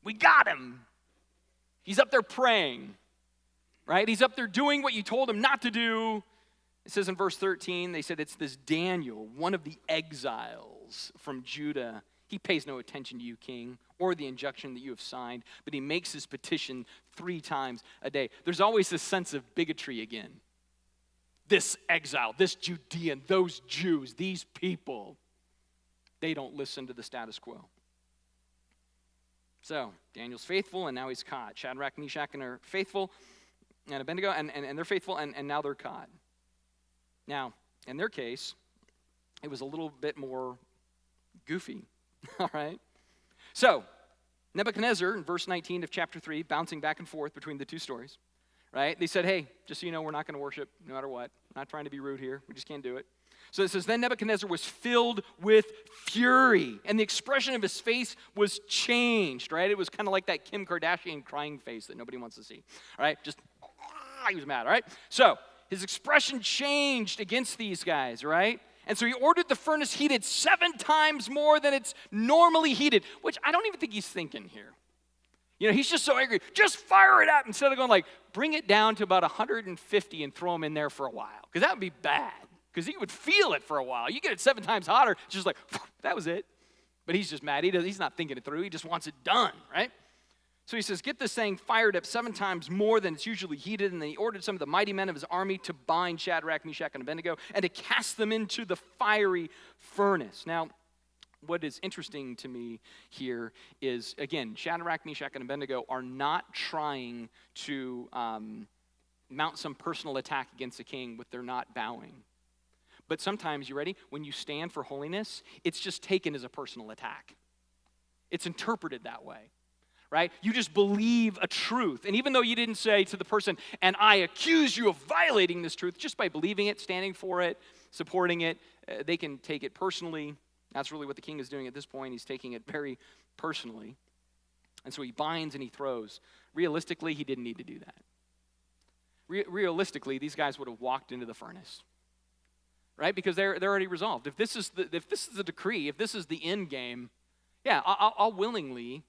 We got him. He's up there praying. Right? He's up there doing what you told him not to do. It says in verse 13, they said it's this Daniel, one of the exiles from Judah. He pays no attention to you, king, or the injunction that you have signed, but he makes his petition 3 times a day. There's always this sense of bigotry again. This exile, this Judean, those Jews, these people, they don't listen to the status quo. So, Daniel's faithful, and now he's caught. Shadrach, Meshach, and are faithful, and Abednego, and they're faithful, and now they're caught. Now, in their case, it was a little bit more goofy, all right? So, Nebuchadnezzar, in verse 19 of chapter 3, bouncing back and forth between the 2 stories, right? They said, hey, just so you know, we're not going to worship no matter what. I'm not trying to be rude here. We just can't do it. So it says, then Nebuchadnezzar was filled with fury, and the expression of his face was changed, right? It was kind of like that Kim Kardashian crying face that nobody wants to see, all right? Just, he was mad, all right? So his expression changed against these guys, right? And so he ordered the furnace heated 7 times more than it's normally heated, which I don't even think he's thinking here. You know, he's just so angry. Just fire it up instead of going like, bring it down to about 150 and throw him in there for a while, because that would be bad. Because he would feel it for a while. You get it 7 times hotter, it's just like, that was it. But he's just mad. He's not thinking it through. He just wants it done, right? So he says, get this thing fired up 7 times more than it's usually heated. And then he ordered some of the mighty men of his army to bind Shadrach, Meshach, and Abednego and to cast them into the fiery furnace. Now, what is interesting to me here is, again, Shadrach, Meshach, and Abednego are not trying to mount some personal attack against the king with their not bowing. But sometimes, you ready? When you stand for holiness, it's just taken as a personal attack. It's interpreted that way, right? You just believe a truth. And even though you didn't say to the person, and I accuse you of violating this truth, just by believing it, standing for it, supporting it, they can take it personally. That's really what the king is doing at this point. He's taking it very personally. And so he binds and he throws. Realistically, he didn't need to do that. realistically, these guys would have walked into the furnace, right? Because they're already resolved. If this is the decree, if this is the end game, yeah, I'll willingly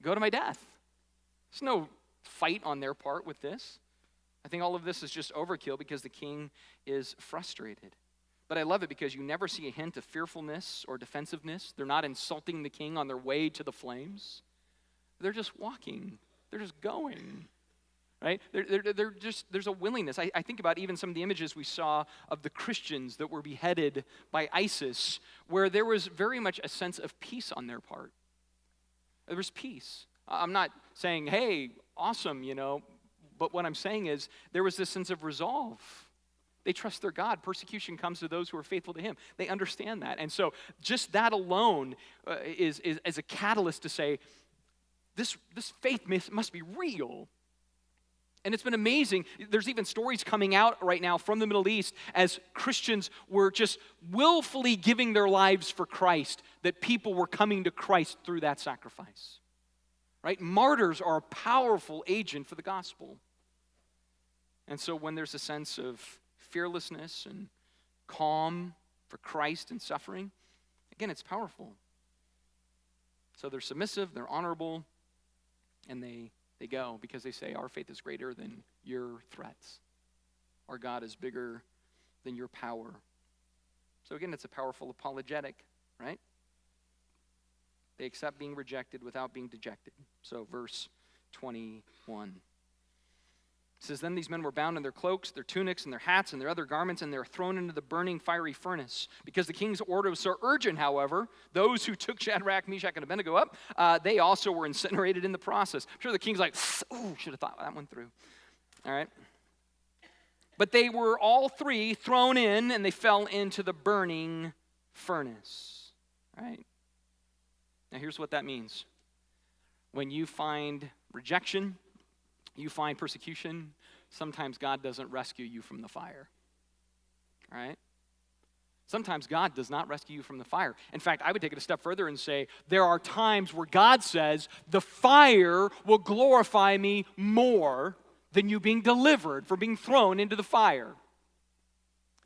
go to my death. There's no fight on their part with this. I think all of this is just overkill because the king is frustrated. But I love it because you never see a hint of fearfulness or defensiveness. They're not insulting the king on their way to the flames. They're just walking. They're just going, right? There's a willingness. I think about even some of the images we saw of the Christians that were beheaded by ISIS, where there was very much a sense of peace on their part. There was peace. I'm not saying, hey, awesome, but what I'm saying is there was this sense of resolve. They trust their God. Persecution comes to those who are faithful to him. They understand that. And so just that alone is a catalyst to say, this faith must be real. And it's been amazing. There's even stories coming out right now from the Middle East as Christians were just willfully giving their lives for Christ, that people were coming to Christ through that sacrifice. Right? Martyrs are a powerful agent for the gospel. And so when there's a sense of fearlessness and calm for Christ and suffering, again, it's powerful. So they're submissive, they're honorable, and they go because they say, our faith is greater than your threats. Our God is bigger than your power. So again, it's a powerful apologetic, right? They accept being rejected without being dejected. So verse 21. It says, then these men were bound in their cloaks, their tunics, and their hats, and their other garments, and they were thrown into the burning fiery furnace. Because the king's order was so urgent, however, those who took Shadrach, Meshach, and Abednego up, they also were incinerated in the process. I'm sure the king's like, ooh, should have thought that one through. All right. But they were all three thrown in, and they fell into the burning furnace. All right. Now here's what that means. When you find rejection, you find persecution, sometimes God doesn't rescue you from the fire. All right? Sometimes God does not rescue you from the fire. In fact, I would take it a step further and say, there are times where God says, the fire will glorify me more than you being delivered from being thrown into the fire.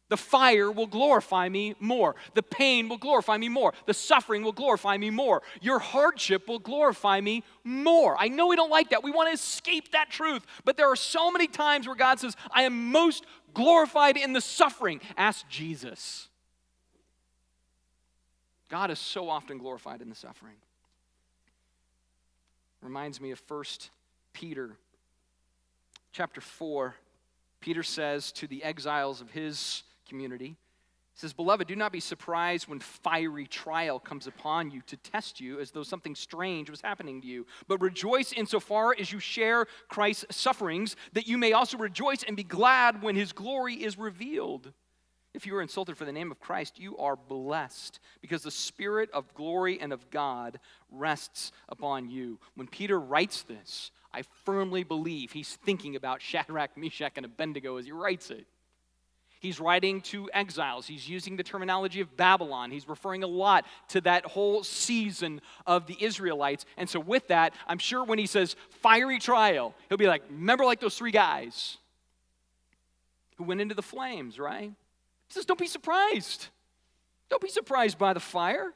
The fire will glorify me more. The pain will glorify me more. The suffering will glorify me more. Your hardship will glorify me more. I know we don't like that. We want to escape that truth. But there are so many times where God says, I am most glorified in the suffering. Ask Jesus. God is so often glorified in the suffering. Reminds me of 1 Peter chapter 4. Peter says to the exiles of his community, he says, beloved, do not be surprised when fiery trial comes upon you to test you as though something strange was happening to you. But rejoice insofar as you share Christ's sufferings, that you may also rejoice and be glad when his glory is revealed. If you are insulted for the name of Christ, you are blessed, because the Spirit of glory and of God rests upon you. When Peter writes this, I firmly believe he's thinking about Shadrach, Meshach, and Abednego as he writes it. He's writing to exiles. He's using the terminology of Babylon. He's referring a lot to that whole season of the Israelites. And so with that, I'm sure when he says fiery trial, he'll be like, remember like those three guys who went into the flames, right? He says, don't be surprised. Don't be surprised by the fire.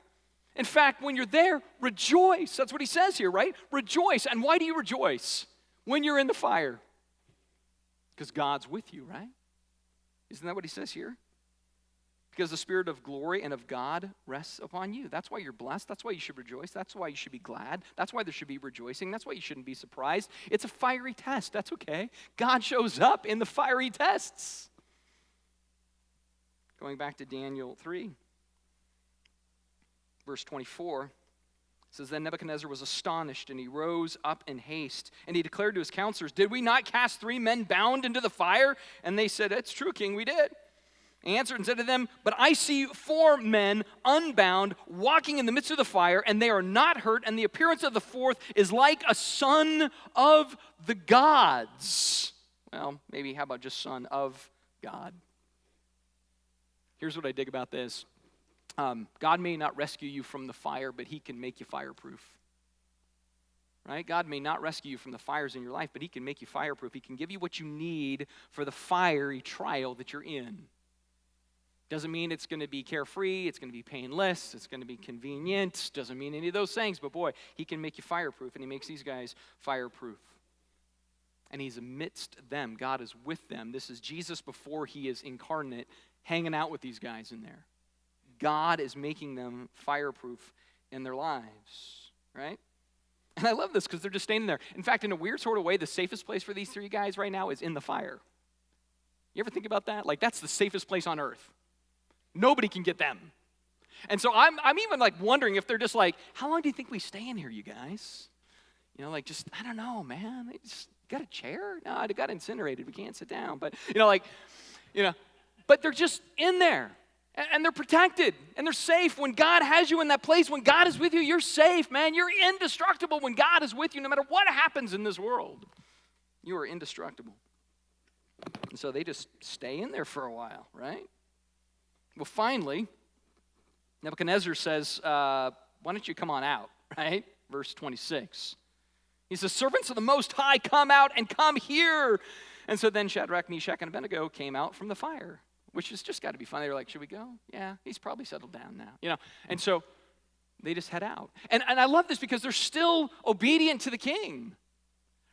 In fact, when you're there, rejoice. That's what he says here, right? Rejoice. And why do you rejoice when you're in the fire? Because God's with you, right? Isn't that what he says here? Because the Spirit of glory and of God rests upon you. That's why you're blessed. That's why you should rejoice. That's why you should be glad. That's why there should be rejoicing. That's why you shouldn't be surprised. It's a fiery test. That's okay. God shows up in the fiery tests. Going back to Daniel 3, verse 24. It says, then Nebuchadnezzar was astonished, and he rose up in haste, and he declared to his counselors, did we not cast 3 men bound into the fire? And they said, it's true, king, we did. He answered and said to them, but I see 4 men unbound walking in the midst of the fire, and they are not hurt, and the appearance of the 4th is like a son of the gods. Well, maybe how about just son of God? Here's what I dig about this. God may not rescue you from the fire, but he can make you fireproof. right? God may not rescue you from the fires in your life, but he can make you fireproof. He can give you what you need for the fiery trial that you're in. Doesn't mean it's going to be carefree, it's going to be painless, it's going to be convenient. Doesn't mean any of those things, but boy, he can make you fireproof, and he makes these guys fireproof. And he's amidst them. God is with them. This is Jesus before he is incarnate, hanging out with these guys in there. God is making them fireproof in their lives, right? And I love this because they're just standing there. In fact, in a weird sort of way, the safest place for these three guys right now is in the fire. You ever think about that? Like, that's the safest place on earth. Nobody can get them. And so I'm even like wondering if they're just like, how long do you think we stay in here, you guys? You know, like just, I don't know, man. They just got a chair? No, I got incinerated. We can't sit down. But, but they're just in there. And they're protected. And they're safe. When God has you in that place, when God is with you, you're safe, man. You're indestructible when God is with you, no matter what happens in this world. You are indestructible. And so they just stay in there for a while, right? Well, finally, Nebuchadnezzar says, why don't you come on out, right? Verse 26. He says, servants of the Most High, come out and come here. And so then Shadrach, Meshach, and Abednego came out from the fire, which has just got to be fun. They were like, should we go? Yeah, he's probably settled down now. And so they just head out. And I love this because they're still obedient to the king,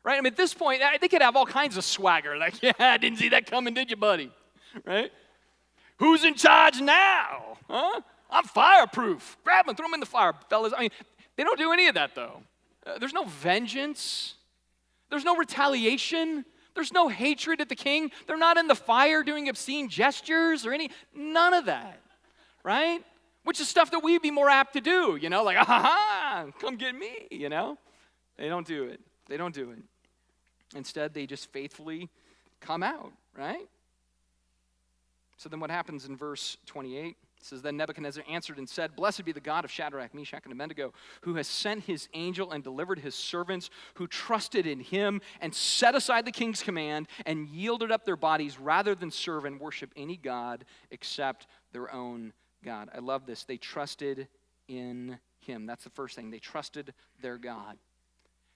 right? I mean, at this point, they could have all kinds of swagger. Like, yeah, I didn't see that coming, did you, buddy? Right? Who's in charge now? Huh? I'm fireproof. Grab them, throw them in the fire, fellas. I mean, they don't do any of that, though. There's no vengeance. There's no retaliation. There's no hatred at the king. They're not in the fire doing obscene gestures or none of that, right? Which is stuff that we'd be more apt to do, like, come get me, They don't do it. They don't do it. Instead, they just faithfully come out, right? So then what happens in verse 28? It says, then Nebuchadnezzar answered and said, blessed be the God of Shadrach, Meshach, and Abednego, who has sent his angel and delivered his servants who trusted in him and set aside the king's command and yielded up their bodies rather than serve and worship any god except their own God. I love this. They trusted in him. That's the first thing. They trusted their God.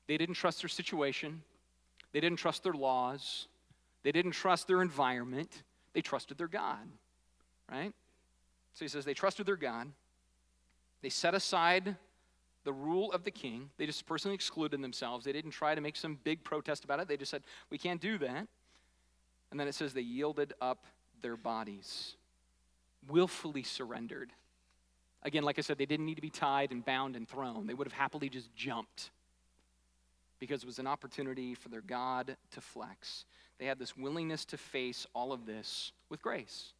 They didn't trust their situation. They didn't trust their laws. They didn't trust their environment. They trusted their God, right? So he says they trusted their God. They set aside the rule of the king. They just personally excluded themselves. They didn't try to make some big protest about it. They just said, we can't do that. And then it says they yielded up their bodies, willfully surrendered. Again, like I said, they didn't need to be tied and bound and thrown. They would have happily just jumped because it was an opportunity for their God to flex. They had this willingness to face all of this with grace.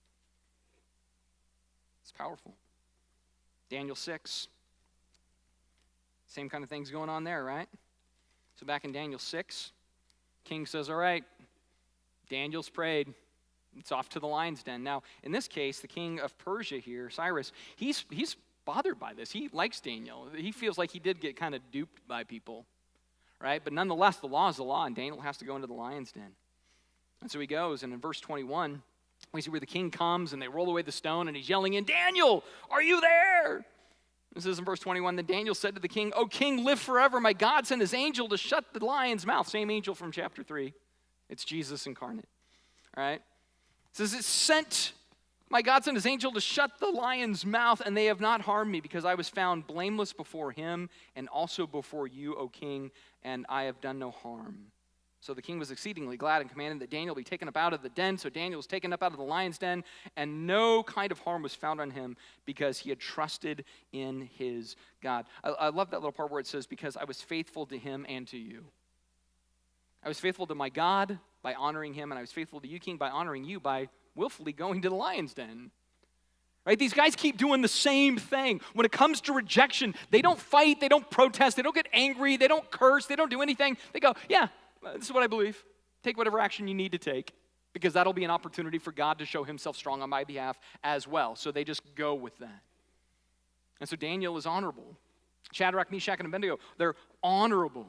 It's powerful. Daniel 6. Same kind of things going on there, right? So back in Daniel 6, king says, all right, Daniel's prayed. It's off to the lion's den. Now, in this case, the king of Persia here, Cyrus, he's bothered by this. He likes Daniel. He feels like he did get kind of duped by people, right? But nonetheless, the law is the law, and Daniel has to go into the lion's den. And so he goes, and in verse 21, we see where the king comes, and they roll away the stone, and he's yelling in, Daniel, are you there? This is in verse 21. Then Daniel said to the king, O king, live forever. My God sent his angel to shut the lion's mouth. Same angel from chapter 3. It's Jesus incarnate. All right? It says, my God sent his angel to shut the lion's mouth, and they have not harmed me, because I was found blameless before him and also before you, O king, and I have done no harm. So the king was exceedingly glad and commanded that Daniel be taken up out of the den. So Daniel was taken up out of the lion's den, and no kind of harm was found on him because he had trusted in his God. I love that little part where it says, because I was faithful to him and to you. I was faithful to my God by honoring him, and I was faithful to you, king, by honoring you by willfully going to the lion's den. Right? These guys keep doing the same thing. When it comes to rejection, they don't fight, they don't protest, they don't get angry, they don't curse, they don't do anything. They go, yeah, this is what I believe. Take whatever action you need to take, because that'll be an opportunity for God to show himself strong on my behalf as well. So they just go with that. And so Daniel is honorable. Shadrach, Meshach, and Abednego, they're honorable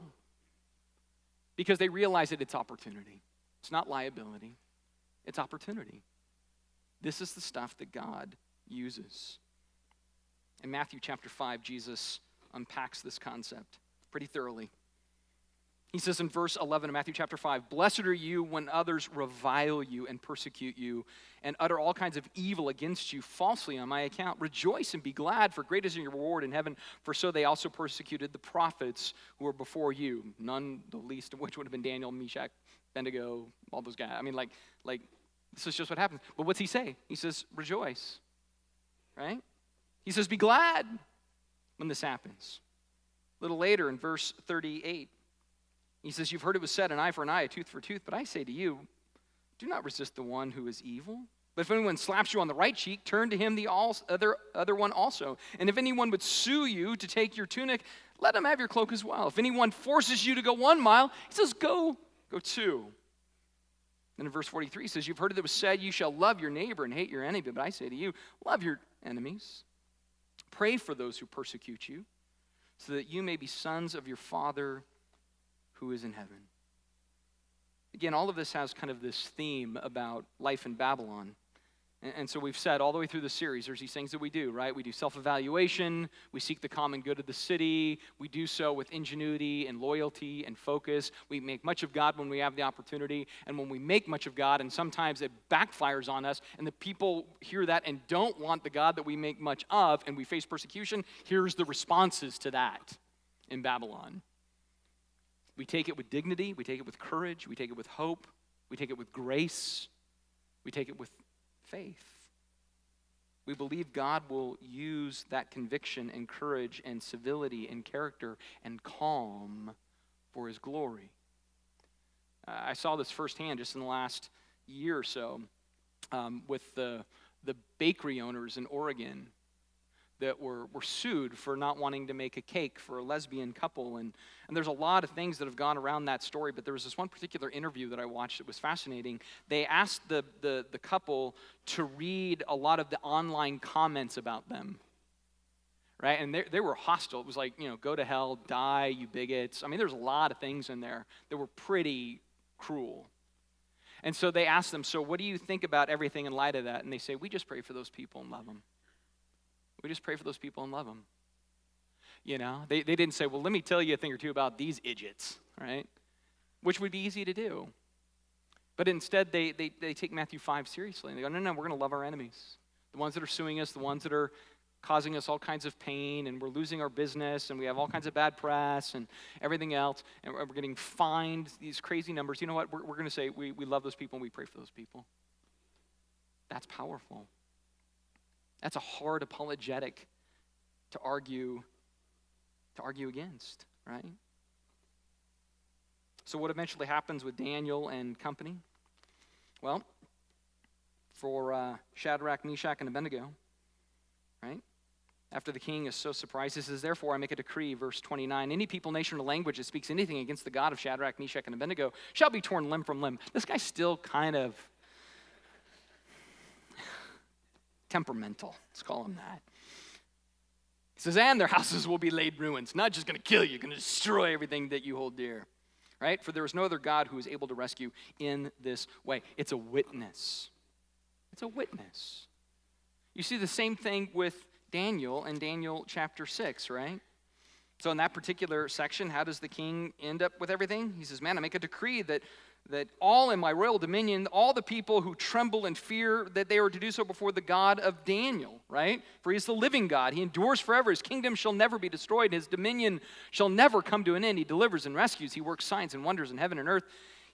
because they realize that it's opportunity. It's not liability. It's opportunity. This is the stuff that God uses. In Matthew chapter 5, Jesus unpacks this concept pretty thoroughly. He says in verse 11 of Matthew chapter 5, "Blessed are you when others revile you and persecute you and utter all kinds of evil against you falsely on my account. Rejoice and be glad, for great is your reward in heaven, for so they also persecuted the prophets who were before you." None, the least of which would have been Daniel, Meshach, Abednego, all those guys. I mean, like this is just what happens. But what's he say? He says, rejoice, right? He says, be glad when this happens. A little later in verse 38, he says, "You've heard it was said, an eye for an eye, a tooth for a tooth. But I say to you, do not resist the one who is evil. But if anyone slaps you on the right cheek, turn to him the other one also. And if anyone would sue you to take your tunic, let him have your cloak as well. If anyone forces you to go 1 mile, he says, go 2. Then in verse 43, he says, "You've heard it was said, you shall love your neighbor and hate your enemy. But I say to you, love your enemies. Pray for those who persecute you, so that you may be sons of your Father who is in heaven." Again, all of this has kind of this theme about life in Babylon. And so we've said all the way through the series, there's these things that we do, right? We do self-evaluation, we seek the common good of the city, we do so with ingenuity and loyalty and focus. We make much of God when we have the opportunity, and when we make much of God, and sometimes it backfires on us, and the people hear that and don't want the God that we make much of, and we face persecution, here's the responses to that in Babylon. We take it with dignity, we take it with courage, we take it with hope, we take it with grace, we take it with faith. We believe God will use that conviction and courage and civility and character and calm for his glory. I saw this firsthand just in the last year or so with the bakery owners in Oregon that were sued for not wanting to make a cake for a lesbian couple. And there's a lot of things that have gone around that story, but there was this one particular interview that I watched that was fascinating. They asked the couple to read a lot of the online comments about them, right? And they were hostile. It was like, go to hell, die, you bigots. I mean, there's a lot of things in there that were pretty cruel. And so they asked them, so what do you think about everything in light of that? And they say, we just pray for those people and love them. We just pray for those people and love them. They didn't say, well, let me tell you a thing or two about these idiots, right? Which would be easy to do. But instead, they take Matthew 5 seriously. And they go, no, we're going to love our enemies. The ones that are suing us, the ones that are causing us all kinds of pain, and we're losing our business, and we have all kinds of bad press and everything else, and we're getting fined these crazy numbers. You know what? We're going to say we love those people and we pray for those people. That's powerful. That's a hard apologetic to argue against, right? So what eventually happens with Daniel and company? Well, for Shadrach, Meshach, and Abednego, right? After the king is so surprised, he says, "Therefore I make a decree," verse 29, "any people, nation, or language that speaks anything against the God of Shadrach, Meshach, and Abednego shall be torn limb from limb." This guy's still kind of temperamental. Let's call him that. He says, "And their houses will be laid ruins." Not just going to kill you, going to destroy everything that you hold dear. Right? "For there is no other God who is able to rescue in this way." It's a witness. It's a witness. You see the same thing with Daniel in Daniel chapter 6, right? So in that particular section, how does the king end up with everything? He says, "Man, I make a decree that all in my royal dominion, all the people who tremble and fear, that they are to do so before the God of Daniel," right? "For he is the living God. He endures forever. His kingdom shall never be destroyed. His dominion shall never come to an end. He delivers and rescues. He works signs and wonders in heaven and earth.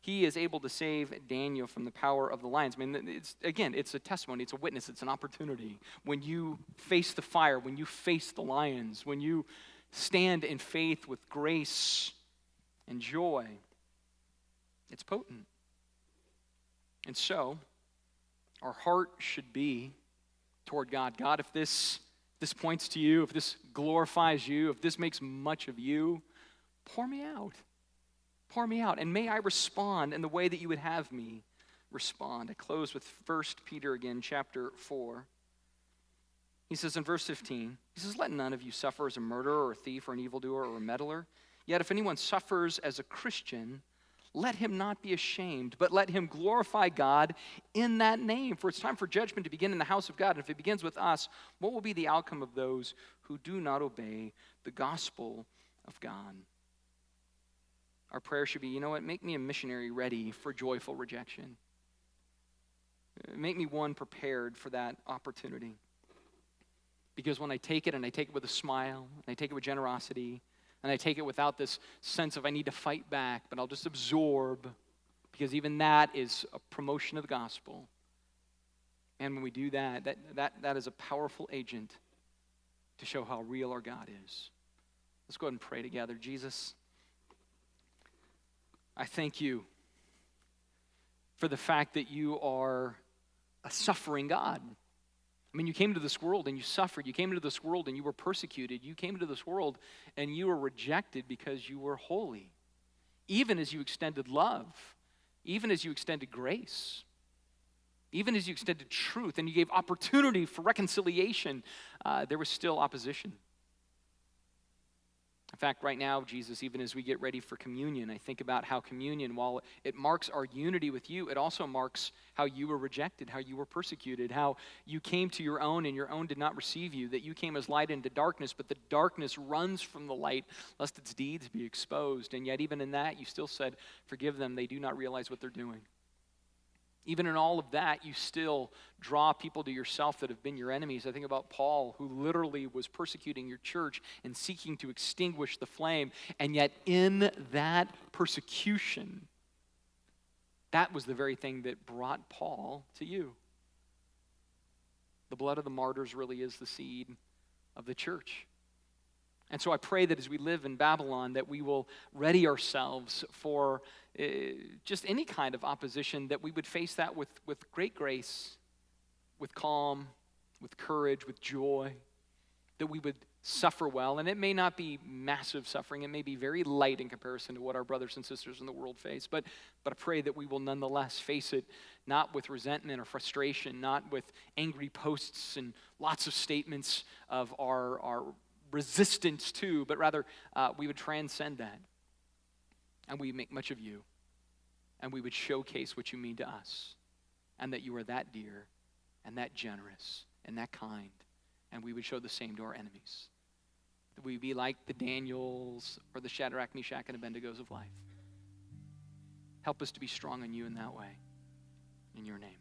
He is able to save Daniel from the power of the lions." I mean, it's a testimony. It's a witness. It's an opportunity. When you face the fire, when you face the lions, when you stand in faith with grace and joy, it's potent. And so, our heart should be toward God. God, if this points to you, if this glorifies you, if this makes much of you, pour me out. Pour me out. And may I respond in the way that you would have me respond. I close with 1 Peter again, chapter 4. He says in verse 15, he says, "Let none of you suffer as a murderer or a thief or an evildoer or a meddler. Yet if anyone suffers as a Christian, let him not be ashamed, but let him glorify God in that name. For it's time for judgment to begin in the house of God. And if it begins with us, what will be the outcome of those who do not obey the gospel of God?" our prayer should be, you know what, make me a missionary ready for joyful rejection. Make me one prepared for that opportunity. Because when I take it, and I take it with a smile, and I take it with generosity, and I take it without this sense of I need to fight back, but I'll just absorb, because even that is a promotion of the gospel. And when we do that is a powerful agent to show how real our God is. Let's go ahead and pray together. Jesus, I thank you for the fact that you are a suffering God. I mean, you came to this world and you suffered. You came into this world and you were persecuted. You came into this world and you were rejected because you were holy. Even as you extended love, even as you extended grace, even as you extended truth and you gave opportunity for reconciliation, there was still opposition. In fact, right now, Jesus, even as we get ready for communion, I think about how communion, while it marks our unity with you, it also marks how you were rejected, how you were persecuted, how you came to your own and your own did not receive you, that you came as light into darkness, but the darkness runs from the light lest its deeds be exposed. And yet even in that, you still said, forgive them, they do not realize what they're doing. Even in all of that, you still draw people to yourself that have been your enemies. I think about Paul, who literally was persecuting your church and seeking to extinguish the flame. And yet in that persecution, that was the very thing that brought Paul to you. The blood of the martyrs really is the seed of the church. And so I pray that as we live in Babylon, that we will ready ourselves for just any kind of opposition, that we would face that with great grace, with calm, with courage, with joy, that we would suffer well. And it may not be massive suffering. It may be very light in comparison to what our brothers and sisters in the world face. But I pray that we will nonetheless face it not with resentment or frustration, not with angry posts and lots of statements of our resistance to, but rather we would transcend that. And we make much of you. And we would showcase what you mean to us. And that you are that dear and that generous and that kind. And we would show the same to our enemies. That we be like the Daniels or the Shadrach, Meshach, and Abednegos of life. Help us to be strong in you in that way. In your name.